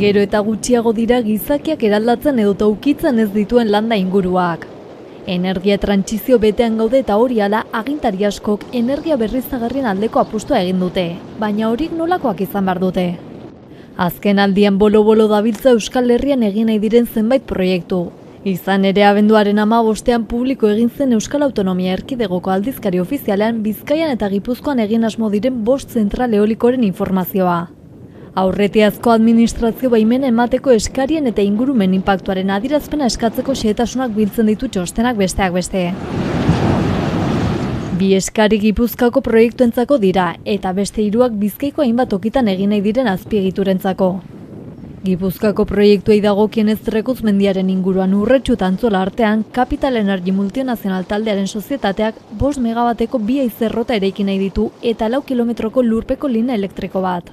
Gero eta gutxiago dira gizakiak eraldatzen edota ukitzen ez dituen landa inguruak. Energia trantsizio betean gaude eta hori hala agintari askok energia berriztagarrien aldeko apustua egin dute, baina horik nolakoak izan behar dute. Azken aldian bolo-bolo dabiltza Euskal Herrian egin nahi diren zenbait proiektu. Izan ere abenduaren 15ean publiko egin zen Euskal Autonomia Erkidegoko aldizkari ofizialean Bizkaian eta Gipuzkoan egin asmo diren 5 zentral eolikoren informazioa. Aurretiazko administrazio baimena emateko eskarien eta ingurumen inpaktuaren adierazpena eskatzeko xehetasunak biltzen ditu txostenak besteak beste. 2 eskari Gipuzkoako proiektuentzako dira eta beste 3 Bizkaiko hainbat tokitan egin nahi diren azpiegiturentzako. Gipuzkoako proiektuei dagokienez Trekuz mendiaren inguruan Urretxu eta Antzola artean Capital Energy multinazional taldearen sozietateak 5 megabateko 2 haize-errota eraiki nahi ditu eta 4 kilometroko lurpeko linea elektriko bat.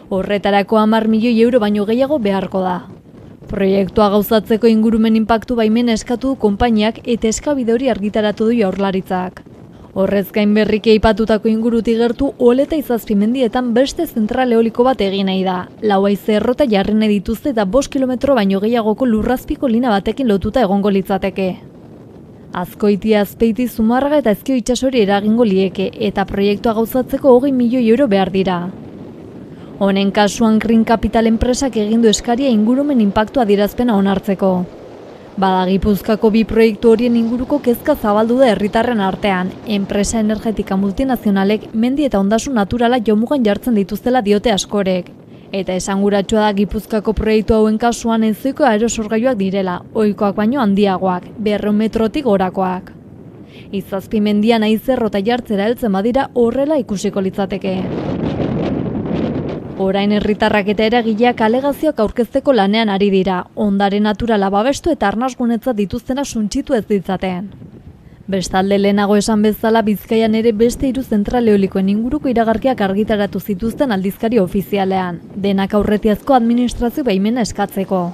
Horretarako 10 milioi euro baino gehiago beharko da. Proiektua gauzatzeko ingurumen inpaktu baimena eskatu du konpainiak eta eskabide hori argitaratu du Jaurlaritzak. Horrez gain berriki aipatutako ingurutik gertu Oleta izazpimendietan beste zentral eoliko bat egin nahi da. 4 haize-errota jarri nahi dituzte eta 5 kilometro baino gehiagoko lurrazpiko linea batekin lotuta egongo litzateke. Azkoitia, Azpeiti, Zumarraga eta Ezkio itsasori eragingo lieke eta proiektua gauzatzeko 20 milioi euro behar dira. Honen kasuan Green Capital enpresak egin du eskaria ingurumen inpaktu adierazpena onartzeko. Bada Gipuzkoako 2 proiektu horien inguruko kezka zabaldu da herritarren artean. Enpresa energetika multinazionalek mendi eta ondasun naturala jomugan jartzen dituztela diote askorek. Eta esanguratsua da Gipuzkoako proiektu hauen kasuan ezoiko aerosorgailuak direla, ohikoak baino handiagoak, 200 metrotik gorakoak. Izazpimendian haize-errota jartzera heltzen badira horrela ikusiko litzateke. Orain herritarrak eta eragileak alegazioak aurkezteko lanean ari dira, ondare naturala babestu eta arnasgunetzat dituztena suntsitu ez ditzaten. Bestalde lehenago esan bezala Bizkaian ere beste 3 zentral eolikoen inguruko iragarkiak argitaratu zituzten aldizkari ofizialean, denak aurretiazko administrazio baimena eskatzeko.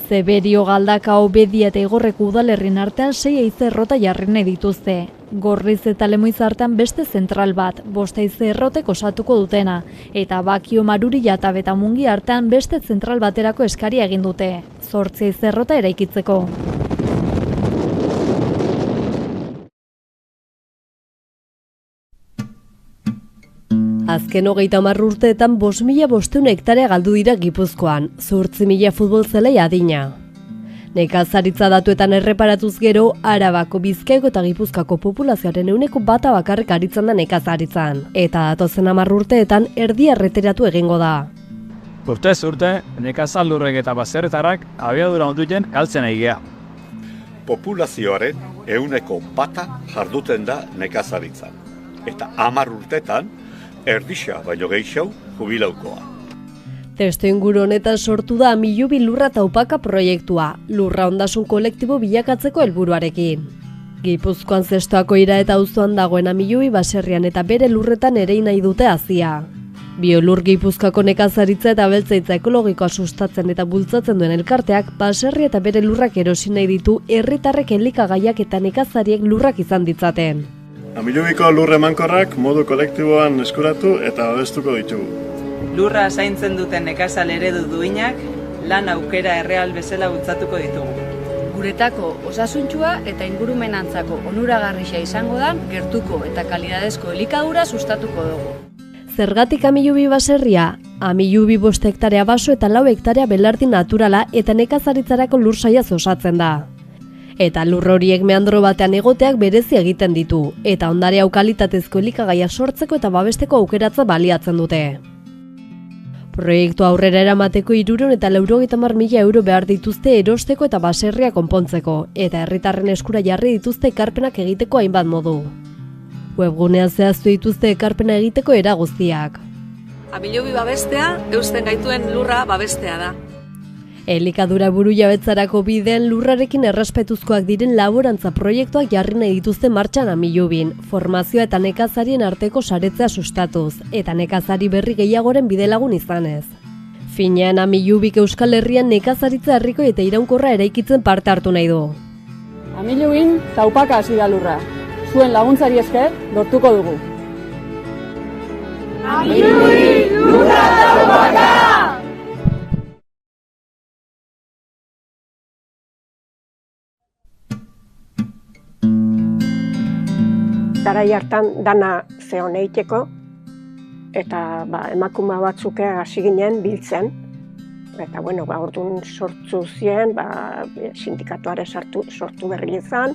Zeberio, Galdakao, Bedia eta Igorreko udalerrien artean 6 haize-errota jarri nahi dituzte. Gorriz eta Lemoiz artean beste zentral bat, 5 haize-errotek osatuko dutena, eta Bakio, Marurila eta Betamungi artean beste zentral baterako eskaria egin dute, 8 haize-errota eraikitzeko. Azken 30 urteetan 5.500 hektarea galdu dira Gipuzkoan, 8.000 futbol zelai adina. Nekazaritza datuetan erreparatuz gero, Arabako, Bizkaiko eta Gipuzkoako populazioaren 1% bakarrik aritzen da nekazaritzan, eta datozen 10 urteetan erdia erreteratu egingo da. Urtez urte, nekazaldurrek eta baserretarak abiadura onduten galtzen egea. Populazioaren 1% jarduten da nekazaritzan, eta 10 urtetan erdisa baino gehiago jubilaukoa. Testu inguru honetan sortu da Amilubi lurra taupaka proiektua, lurra ondasun kolektibo bilakatzeko helburuarekin. Gipuzkoan zestoako ira eta auzoan dagoen Amilubi baserrian eta bere lurretan erein nahi dute hazia. Biolur Gipuzkoako nekazaritza eta abeltzaintza ekologikoa sustatzen eta bultzatzen duen elkarteak baserri eta bere lurrak erosi nahi ditu herritarrek elikagaiak eta nekazariek lurrak izan ditzaten. Amilubiko lur emankorrak modu kolektiboan eskuratu eta babestuko ditugu. Lurra zaintzen duten nekazal eredu duinak lan aukera erreal bezala bultzatuko ditugu. Guretako osasuntsua eta ingurumenantzako onuragarria izango da gertuko eta kalidadezko elikadura sustatuko dugu. Zergatik Amilubi baserria? Amilubi 5 hektarea baso eta 4 hektarea belardi naturala eta nekazaritzarako lur saiaz osatzen da. Eta lur horiek meandro batean egoteak berezi egiten ditu, eta ondare hau kalitatezko elikagaiak sortzeko eta babesteko aukeratza baliatzen dute. Proiektu aurrera eramateko 390.000 euro behar dituzte erosteko eta baserria konpontzeko, eta herritarren eskura jarri dituzte ekarpenak egiteko hainbat modu. Webgunean zehaztu dituzte ekarpena egiteko era guztiak. Amilobi babestea, eusten gaituen lurra babestea da. Elikadura burujabetzarako bidean lurrarekin errespetuzkoak diren laborantza proiektuak jarri nahi dituzte martxan Amilobin, formazioa eta nekazarien arteko saretzea sustatuz, eta nekazari berri gehiagoren bidelagun izanez. Finean Amilobik Euskal Herrian nekazaritza herriko eta iraunkorra eraikitzen parte hartu nahi du. Amilobin taupaka hasi da lurra. Zuen laguntzari esker lortuko dugu. Amilobin lurra taupaka! Garai hartan dana zeon eiteko, eta emakume batzuk hasi ginen biltzen. Eta orduan sortzu zien, sindikatuare sortu berri izan,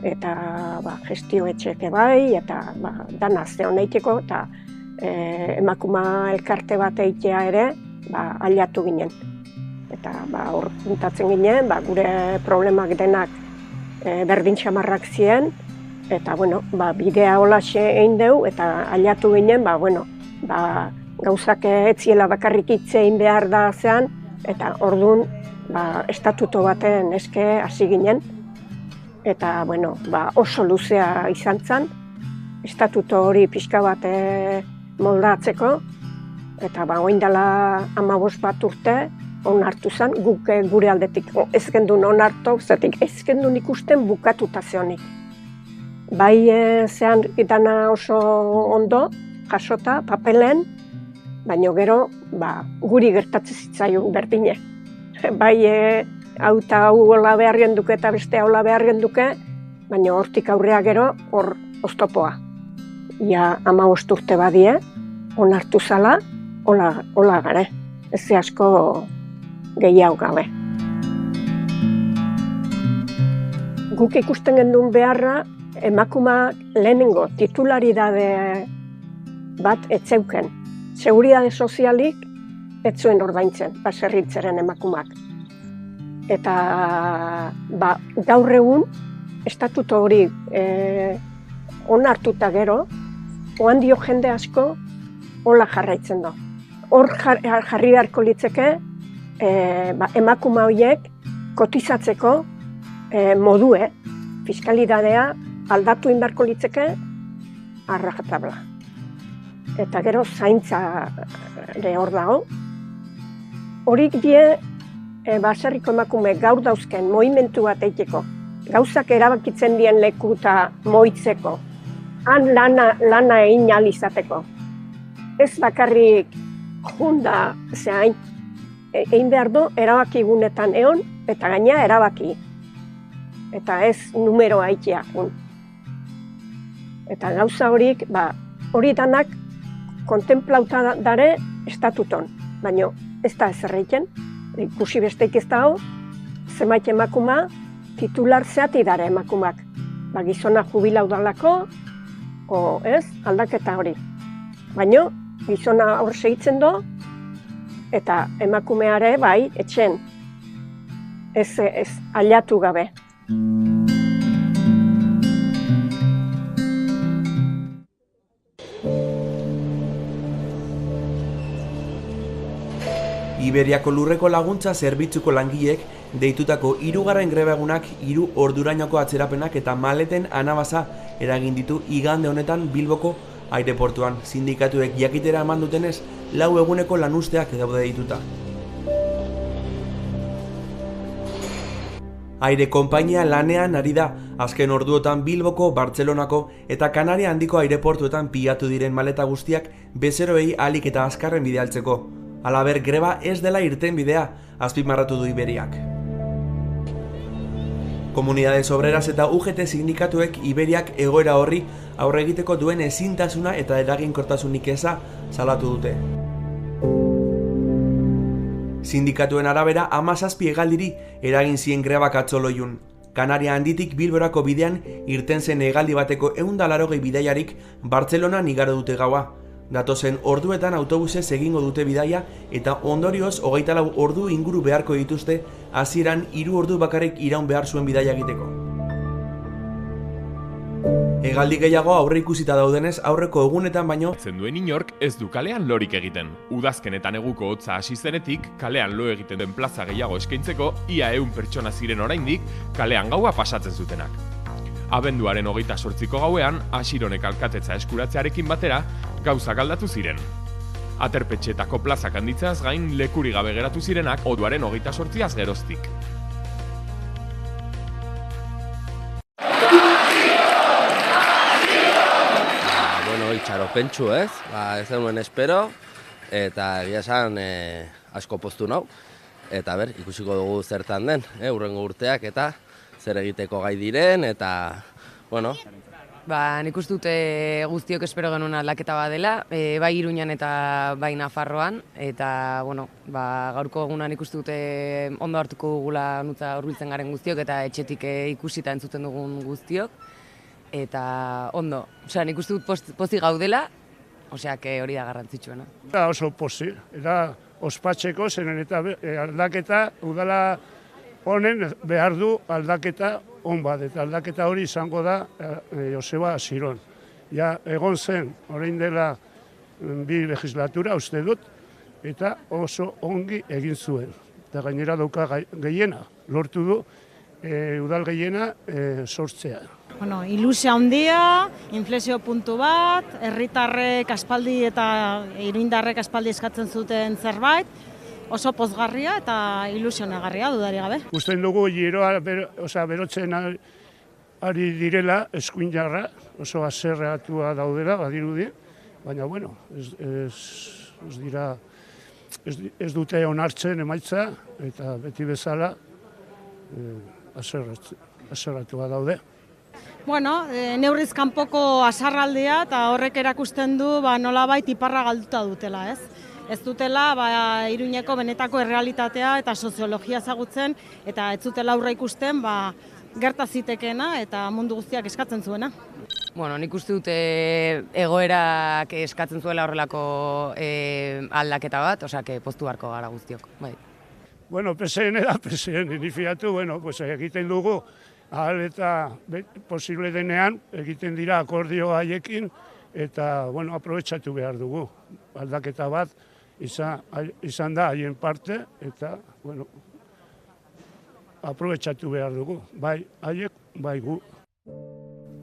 eta gestio etxeke bai, eta dana zeon eiteko, eta emakume elkarte bat eitea ere aliatu ginen. Eta hor puntatzen ginen, gure problemak denak berdin txamarrak ziren, eta bidea holaxe egin dugu, eta aliatu ginen, gauzak etziela bakarrik hitzein behar da zean, eta orduan estatuto baten eske hasi ginen, eta oso luzea izan zen, estatuto hori pixka bat moldatzeko, eta orain dela 15 bat urte onartu zen, guk gure aldetik ez gendun onartu, zetik ez gendun ikusten bukatuta zeonik. Bai zean dana oso ondo, jasota, papelen, baina gero guri gertatzen zitzaion berdine. Bai hau eta hau hola behar genduke eta beste hola behar genduke, baina hortik aurrea gero hor oztopoa. Ia 15 urte badie, onartu zala, hola gare. Ez asko gehiago gabe. Guk ikusten gendun beharra, emakumeak lehenengo titularidade bat etzeuken. Seguridade sozialik ez zuen ordaintzen, baserritzaren emakumeak. Eta gaur egun, estatuto hori onartuta gero, oan dio jende asko hola jarraitzen du. Hor jarri beharko litzeke emakume horiek kotizatzeko modue, fiskalidadea aldatu inbarko litzeke arrajatabla. Eta gero zaintza hor dago. Horik die baserriko emakume gaur dauzken movimentu bat eiteko, gauzak erabakitzen dien leku eta moitzeko, han lana egin ahal izateko. Ez bakarrik junda zehain, egin behar du erabaki gunetan egon eta gaina erabaki. Eta ez numeroa aitea. Eta gauza horik, hori danak kontemplauta dare estatuton, baina ez da ez erreiten, ikusi besteik ez dago, zemait emakuma titular zeati dare emakumak. Gizona jubilau dalako, ez, aldaketa hori. Baina gizona hor segitzen do, eta emakumeare bai, etxen, ez aliatu gabe. Iberiako lurreko laguntza zerbitzuko langileek deitutako 3. greba egunak 3 ordurainoko atzerapenak eta maleten anabasa eragin ditu igande honetan Bilboko aireportuan. Sindikatuek jakitera eman dutenez, 4 eguneko lanuzteak daude deituta. Aire konpainia lanean ari da, azken orduotan Bilboko, Bartzelonako eta Kanaria handiko aireportuetan pilatu diren maleta guztiak bezeroei ahalik eta azkarren bidealtzeko. Halaber, greba ez dela irten bidea, azpimarratu du Iberiak. Komunidades Obreras eta UGT sindikatuek Iberiak egoera horri aurre egiteko duen ezintasuna eta eraginkortasunik eza salatu dute. Sindikatuen arabera 17 hegaldiri eragin zien grebak atzoloiun. Kanaria handitik Bilborako bidean irten zen hegaldi bateko 180 bidaiarik Bartzelonan igaro dute gaua. Datozen orduetan autobusez egingo dute bidaia eta ondorioz 24 ordu inguru beharko dituzte hasieran 3 ordu bakarrik iraun behar zuen bidaia egiteko. Hegaldi gehiago aurre ikusita daudenez aurreko egunetan baino zenduen inork ez du kalean lorik egiten. Udazkenetan eguko hotza hasi zenetik kalean lo egiten den plaza gehiago eskaintzeko ia 100 pertsona ziren oraindik kalean gaua pasatzen zutenak. Abenduaren 28ko gauean, Asironek alkatetza eskuratzearekin batera, gauzak aldatu ziren. Aterpetxetako plazak handitzeaz gain lekuri gabe geratu zirenak oduaren 28az geroztik. Itxaropentsu ez zenuen espero, eta egia esan asko poztu nau. Eta ikusiko dugu zertan den, hurrengo urteak eta zer egiteko gai diren, eta, bueno. Nik uste dute guztiok espero genuen aldaketa bat dela, bai Iruñan eta bai Nafarroan, eta, gaurko egunan ikuste dute ondo hartuko dugula nutza hurbiltzen garen guztiok, eta etxetik ikusita entzuten dugun guztiok. Eta ondo, nik uste dut pozik gaudela, hori da garrantzitsuena. Oso pozik, eta ospatzeko zenen eta aldaketa, udala honen behar du aldaketa on bat, eta aldaketa hori izango da Joseba Asiron. Ja, egon zen, orain dela 2 legislatura, uste dut, eta oso ongi egin zuen. Eta gainera dauka gehiena, lortu du, udal gehiena sortzea. Ilusia handia, inflexio puntu bat, herritarrek aspaldi eta iruindarrek aspaldi eskatzen zuten zerbait, oso pozgarria eta ilusionagarria dudari gabe. Gusten dugu giroa berotzen ari direla eskuindarra, oso haserreatua daudela, badirudi, baina ez dute onartzen emaitza eta beti bezala haserreatua daude. Neurriz kanpoko azarraldea eta horrek erakusten du nolabait iparra galduta dutela, ez? Ez dutela Iruñeko benetako errealitatea eta soziologia ezagutzen eta ez dutela aurre ikusten gerta zitekeena eta mundu guztiak eskatzen zuena. Nik uste dute egoerak eskatzen zuela horrelako aldaketa bat, poztu beharko gara guztiok. PSN da PSN, inifiatu, egiten dugu, ahal eta posible denean egiten dira akordio haiekin eta aprobetxatu behar dugu. Aldaketa bat izan da haien parte eta aprobetxatu behar dugu. Bai haiek, bai gu.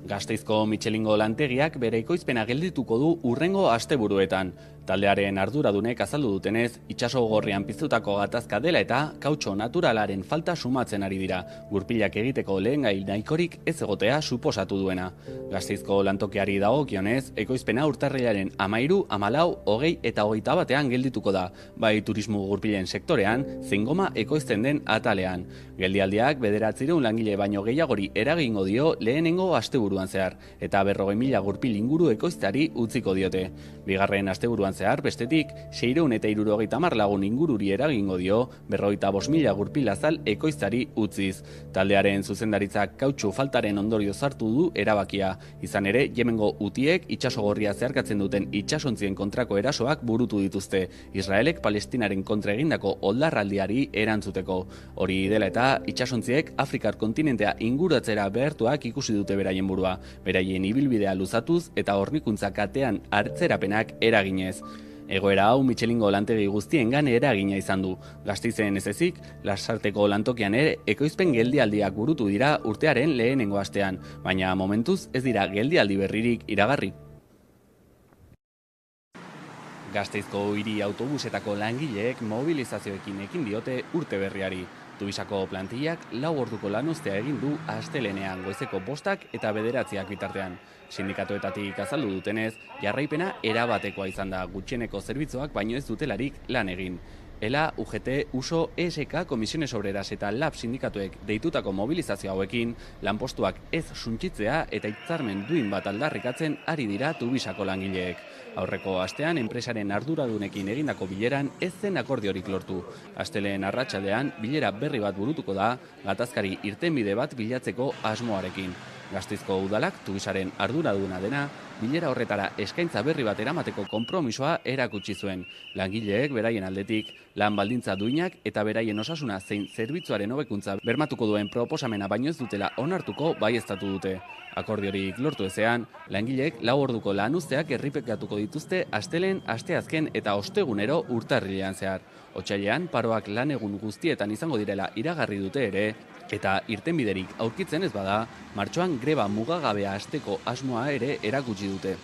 Gasteizko Michelingo lantegiak bere ekoizpena geldituko du hurrengo asteburuetan. Taldearen arduradunek azaldu dutenez, itsaso gorrian piztutako gatazka dela eta kautxo naturalaren falta sumatzen ari dira, gurpilak egiteko lehengai nahikorik ez egotea suposatu duena. Gasteizko lantokiari dagokionez, ekoizpena urtarrilaren 13, 14, 20 eta 21 geldituko da, bai turismo gurpilen sektorean, zein goma ekoizten den atalean. Geldialdiak 900 langile baino gehiagori eragingo dio lehenengo asteburuan zehar, eta 40.000 gurpil inguru ekoizteari utziko diote. Bigarren asteburuan zehar, bestetik, 670 lagun ingururi eragingo dio, 45.000 gurpil azal ekoiztari utziz. Taldearen zuzendaritzak kautxu faltaren ondorio sartu du erabakia. Izan ere, Yemengo hutiek itsasogorria zeharkatzen duten itsasontzien kontrako erasoak burutu dituzte, Israelek Palestinaren kontra egindako oldarraldiari erantzuteko. Hori dela eta itsasontziek Afrikar kontinentea inguratzera behartuak ikusi dute beraien burua, beraien ibilbidea luzatuz eta hornikuntza katean hartzerapenak eraginez. Egoera hau Michelingo lantegi guztiengan eragina izan du. Gasteizen ez ezik, Lasarteko lantokian ere ekoizpen geldialdiak burutu dira urtearen lehenengo astean, baina momentuz ez dira geldialdi berririk iragarri. Gasteizko hiri autobusetako langileek mobilizazioekin ekin diote urte berriari. Tubisako plantillak 4 orduko lanuztea egin du astelenean goizeko 5 eta 9 bitartean. Sindikatuetatik azaldu dutenez, jarraipena erabatekoa izan da, gutxieneko zerbitzuak baino ez dutelarik lan egin. ELA, UGT, USO, ESK, Komisiones Obreras eta LAB sindikatuek deitutako mobilizazio hauekin, lanpostuak ez suntsitzea eta hitzarmen duin bat aldarrikatzen ari dira Tubisako langileek. Aurreko astean enpresaren arduradunekin egindako bileran ez zen akordiorik lortu. Asteleen arratsaldean bilera berri bat burutuko da, gatazkari irtenbide bat bilatzeko asmoarekin. Gasteizko udalak Tubisaren arduraduna dena, bilera horretara eskaintza berri bat eramateko konpromisoa erakutsi zuen. Langileek beraien aldetik lan baldintza duinak eta beraien osasuna zein zerbitzuaren hobekuntza bermatuko duen proposamena baino ez dutela onartuko baieztatu dute. Akordiorik lortu ezean, langileek 4 orduko lanuzteak errepikatuko dituzte astelehen, asteazken eta ostegunero urtarrilean zehar. Otsailean paroak lan egun guztietan izango direla iragarri dute ere, eta irtenbiderik aurkitzen ez bada, martxoan greba mugagabea hasteko asmoa ere erakutsi dute.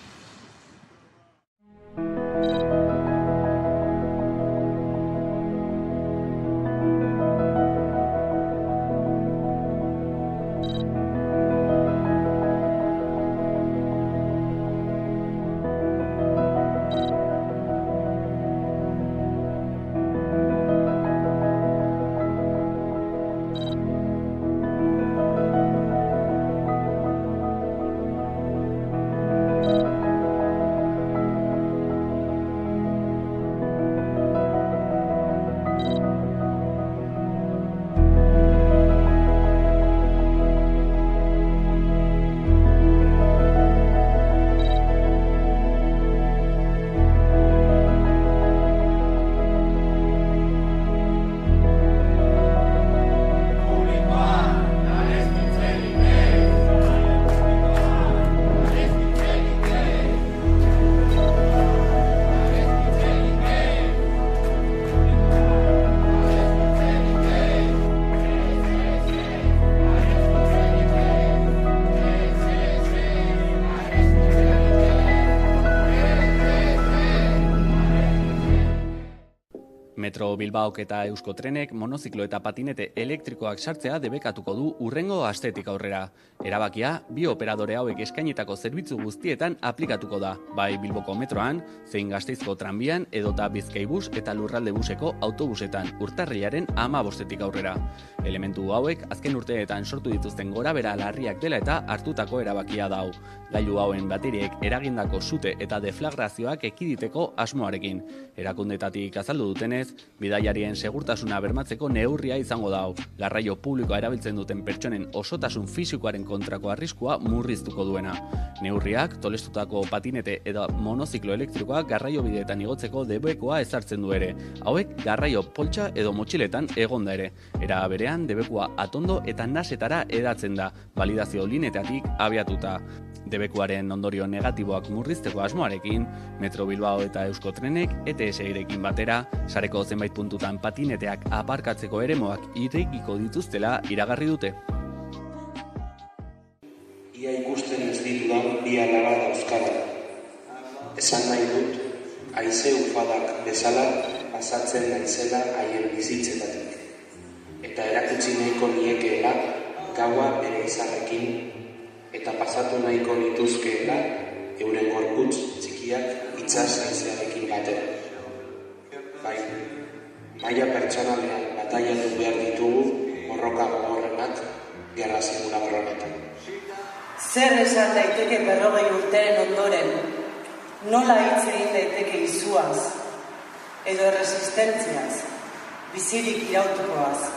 Metro Bilbaok eta Euskotrenek monoziklo eta patinete elektrikoak sartzea debekatuko du hurrengo astetik aurrera. Erabakia, bi operadore hauek eskainetako zerbitzu guztietan aplikatuko da, bai Bilboko metroan, zein Gasteizko tranbian edota Bizkaibus eta Lurralde buseko autobusetan urtarrilaren 15etik aurrera. Elementu hauek azken urteetan sortu dituzten gorabehera larriak dela eta hartutako erabakia da hau. Gailu hauen bateriek eragindako sute eta deflagrazioak ekiditeko asmoarekin. Erakundetatik azaldu dutenez, bidaiarien segurtasuna bermatzeko neurria izango da hau. Garraio publikoa erabiltzen duten pertsonen osotasun fisikoaren kontrako arriskua murriztuko duena. Neurriak tolestutako patinete edo monoziklo elektrikoak garraio bideetan igotzeko debekoa ezartzen du ere. Hauek garraio poltsa edo motxiletan egonda ere. Era berean debekua atondo eta nasetara edatzen da, validazio lineetatik abiatuta. Debekuaren ondorio negatiboak murrizteko asmoarekin, Metro Bilbao eta Euskotrenek ETS-erekin batera, sareko zenbait puntutan patineteak aparkatzeko eremuak irekiko dituztela iragarri dute. Ia ikusten ez ditudan bi alaba dauzkada. Esan nahi dut, haize ufadak bezala pasatzen naizela haien bizitzetatik. Eta erakutsi nahiko niekeela gaua bere izarrekin eta pasatu nahiko nituzkeela euren gorputz txikiak itsas haizearekin batera. Bai, maila pertsonalean bataiatu behar ditugu borroka gogorrenak gerra simulador honetan. Zer esan daiteke 40 urteren ondoren? Nola hitz egin daiteke izuaz? Edo resistentziaz? Bizirik irautukoaz?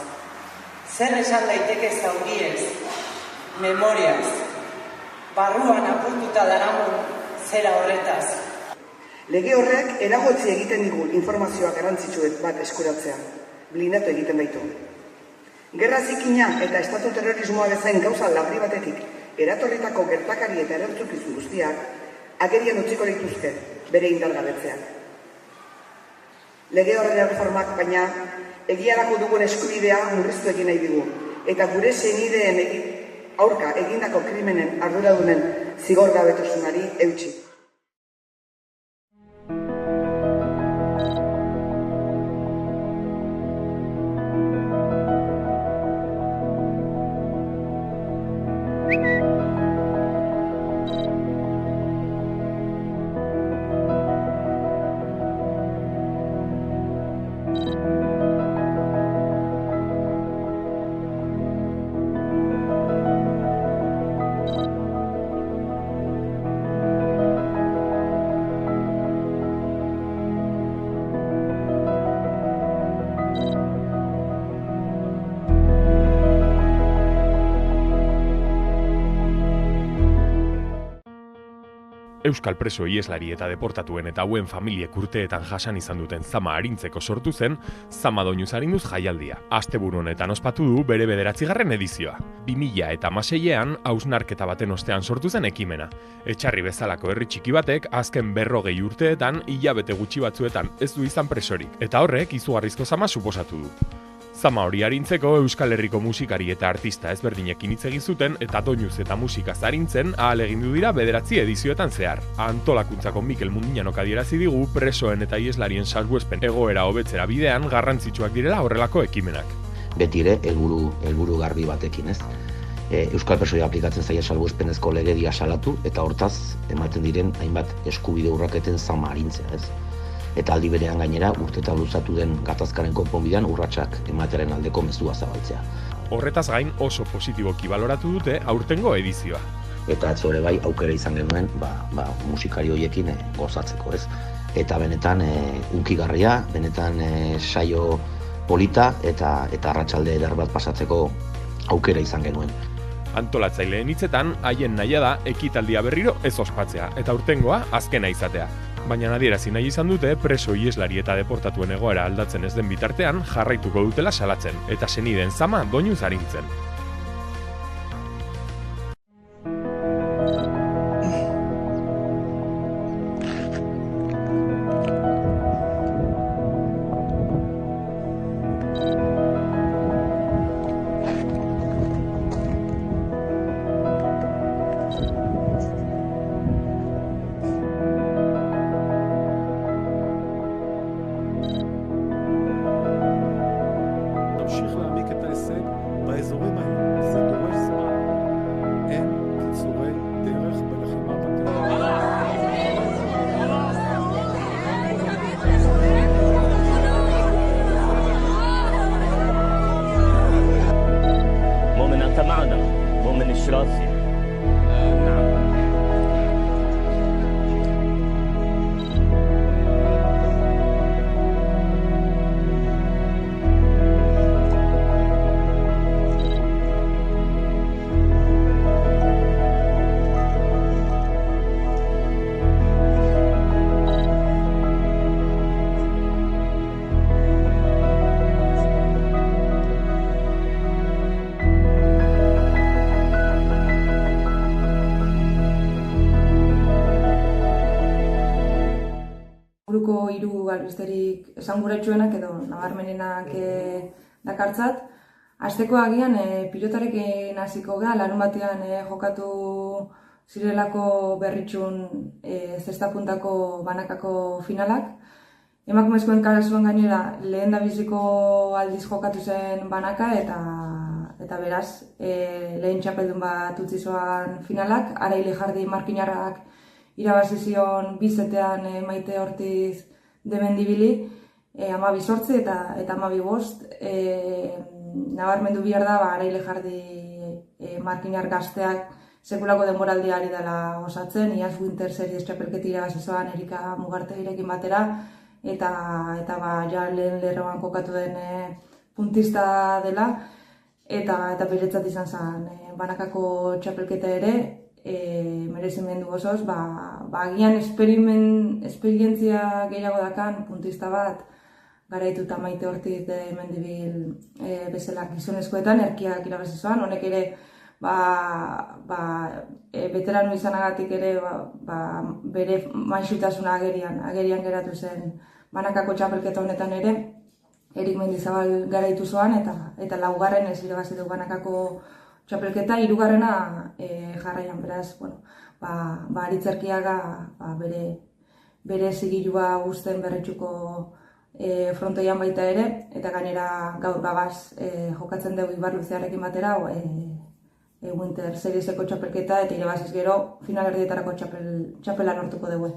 Zer esan daiteke zauriez? Memoriaz? Barruan apurtuta daramun zera horretaz. Lege horrek eragotzi egiten digu informazioa garrantzitsuet bat eskuratzea. Blindatu egiten baitu. Gerra zikina eta estatu terrorismoa bezain gauza larri batetik eratorritako gertakari eta erantzukizun guztiak agerian utziko lituzke bere indargabetzean. Lege horren erreformak baina egiarako dugun eskubidea murriztu egin nahi digu eta gure senideen aurka egindako krimenen arduradunen zigorgabetasunari eutsi. Euskal preso ieslari eta deportatuen eta hauen familiek urteetan jasan izan duten zama arintzeko sortu zen Zama Doinuz Arinduz jaialdia. Asteburu honetan ospatu du bere 9. edizioa. 2016ean hausnarketa baten ostean sortu zen ekimena. Etxarri bezalako herri txiki batek azken 40 urteetan hilabete gutxi batzuetan ez du izan presorik, eta horrek izugarrizko zama suposatu du. Zama hori arintzeko Euskal Herriko musikari eta artista ezberdinekin hitz egin zuten eta doinuz eta musikaz arintzen ahalegindu dira 9 edizioetan zehar. Antolakuntzako Mikel Mundinanok adierazi digu presoen eta ieslarien salbuespen egoera hobetzera bidean garrantzitsuak direla horrelako ekimenak. Beti ere helburu garbi batekin, ez? Euskal presoei aplikatzen zaie salbuespenezko legedia salatu eta hortaz ematen diren hainbat eskubide urraketen zama arintzea, ez? Eta aldi berean gainera urtetan luzatu den gatazkaren konponbidean urratsak ematearen aldeko mezua zabaltzea. Horretaz gain oso positiboki baloratu dute aurtengo edizioa. Eta atzore bai aukera izan genuen musikari horiekin gozatzeko, ez? Eta benetan hunkigarria, benetan saio polita eta arratsalde eder bat pasatzeko aukera izan genuen. Antolatzaileen hitzetan, haien nahia da ekitaldia berriro ez ospatzea eta aurtengoa azkena izatea. Baina adierazi nahi izan dute preso ieslari eta deportatuen egoera aldatzen ez den bitartean jarraituko dutela salatzen eta senideen zama doinuz arintzen. Albisterik esanguratsuenak edo nabarmenenak dakartzat. Hasteko agian pilotarekin hasiko gara, larun batean jokatu zirelako berritxun zestapuntako banakako finalak. Emakumezkoen kasuan gainera lehen da biziko aldiz jokatu zen banaka eta beraz lehen txapeldun bat utzi zoan finalak. Araile Jardi Markinarrak irabazi zion bizetean Maite Ortiz de Mendibili, 12-8 eta 12-5. Nabarmendu behar da, Araile Jardi Markinar gazteak sekulako denboraldia ari dela osatzen, Iaz Winter Series txapelketi irabazi zoan Erika Mugartegirekin batera, eta ja lehen lerroan kokatu den puntista dela, eta beretzat izan zen banakako txapelketa ere, merezimendu osoz, agian esperientzia gehiago dakan puntista bat garaituta Maite Ortiz de Mendibil bezala gizonezkoetan erkiak irabazi zoan, honek ere veterano izanagatik ere bere maisutasuna agerian geratu zen banakako txapelketa honetan ere, Erik Mendizabal garaitu zoan eta laugarren ez irabazi du banakako txapelketa, hirugarrena jarraian, beraz, Aritzerkiaga bere zigilua guzten berretxuko frontoian baita ere, eta gainera gaur gabaz jokatzen dugu Ibar Luzearekin batera, Winter Serieseko txapelketa, eta irabaziz gero finalerdietarako txapela lortuko dugu.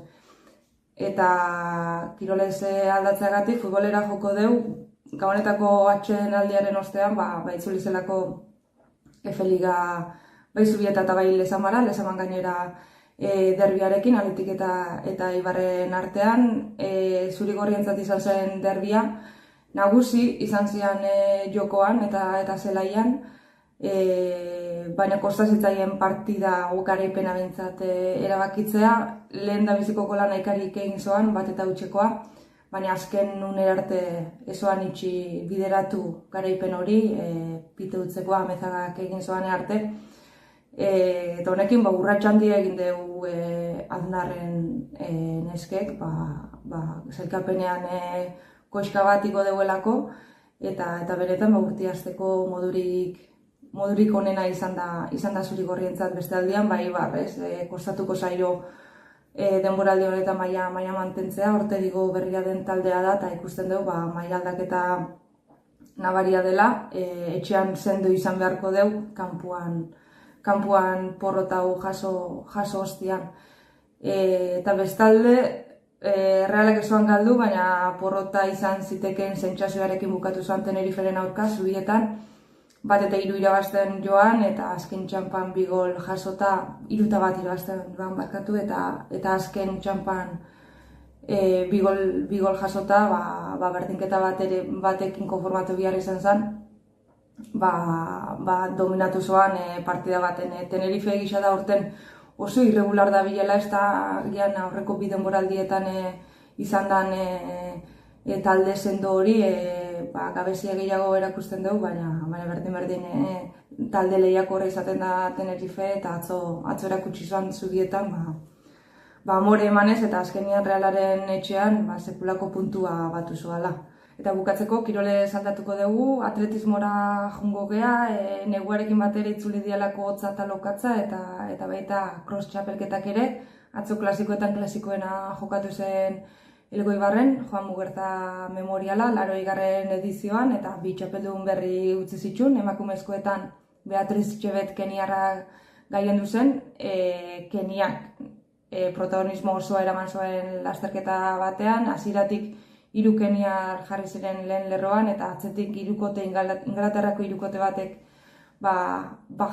Eta kirolez aldatzeagatik futbolera joko dugu, gabonetako atxeden aldiaren ostean, itzuli zelako F-Liga bai Zubieta eta bai Lesamara, Lesaman gainera derbiarekin, Aletik eta Ibarren artean, Zurigorrientzat izan zen derbia, nagusi izan zian jokoan eta zelaian, baina kostazitzaien partida garaipena behintzat erabakitzea, lehen da bizikoko lan nahikarik egin zoan, bat eta utxekoa, baina azken unera arte ezoan itxi bideratu garaipen hori, pite utzekoa amezagak egin zoan arte. Eta honekin urrats handia egin dugu Aznarren neskek, sailkapenean koska bat iko deuelako, eta beretan urtiazteko modurik onena izan da Zurigorrientzat beste aldian, kostatuko zaio denboraldi honetan maila mantentzea, Orterigo berria den taldea da, eta ikusten dugu maila aldaketa nabaria dela, etxean sendo izan beharko dugu, kanpuan porrota hau jaso ostian. Eta bestalde, Realak ezoan galdu, baina porrota izan zitekeen sentsazioarekin bukatu zoan Teneriferen aurka, Zubietan, bat eta 3 irabazten joan, eta azken txampan 2 gol jasota, 3-1 irabazten joan barkatu, eta azken txampan 2 gol jasota, berdinketa batekin konformatu behar izan zen, dominatu zoan partida baten. Tenerife gisa da urten oso irregular da bilela, ez da gian aurreko bi denboraldietan izan den talde sendo hori, gabezia gehiago erakusten dugu, baina berdin talde lehiakorra izaten da Tenerife, eta atzo erakutsi zoan Zubietan, amore emanez, eta azkenian Realaren etxean sekulako puntua batu zoala. Eta bukatzeko, kirole saldatuko dugu, atletismora jungo gea, neguarekin batera itzuli dialako hotza eta lokatza, eta baita cross txapelketak ere, atzo klasikoetan klasikoena jokatu zen Elgoibarren, Joan Mugerta memoriala, 80. edizioan, eta 2 txapeldun berri utzi zituen, emakumezkoetan Beatriz Txebet keniarra gaien duzen, Keniak protagonismo osoa eraman zuen lasterketa batean, hasieratik 3 keniar jarri ziren lehen lerroan, eta atzetik Inglaterrako 3 batek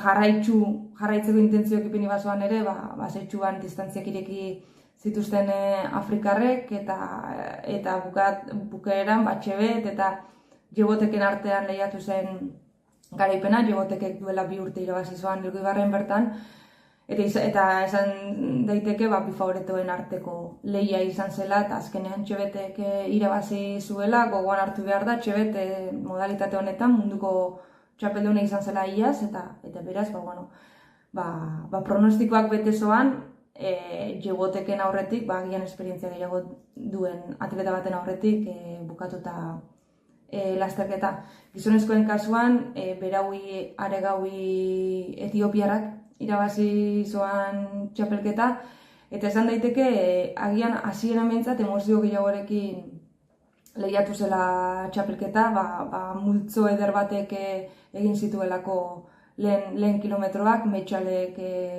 jarraitzeko intentzioak ipini bazoan ere, zeitsuan distantziak ireki zituzten Afrikarrek, eta bukaeran Txebet eta Jeboteken artean lehiatu zen garaipena, Jebotekek duela 2 urte irabazi zoan Elgoibarren bertan, eta esan daiteke bi favoritoen arteko lehia izan zela, eta azkenean Txebetek irabazi zuela, gogoan hartu behar da, Txebet modalitate honetan munduko txapelduna izan zela iaz, eta beraz, pronostikoak bete zoan, Jeboteken aurretik, gian esperientzia gehiago duen atleta baten aurretik bukatuta lasterketa. Gizonezkoen kasuan, Beraui Aregaui Etiopiarrak irabazi zoan txapelketa, eta esan daiteke agian hasieran behintzat emozio gehiagorekin lehiatu zela txapelketa, multzo eder batek egin zituelako lehen kilometroak, Metxalek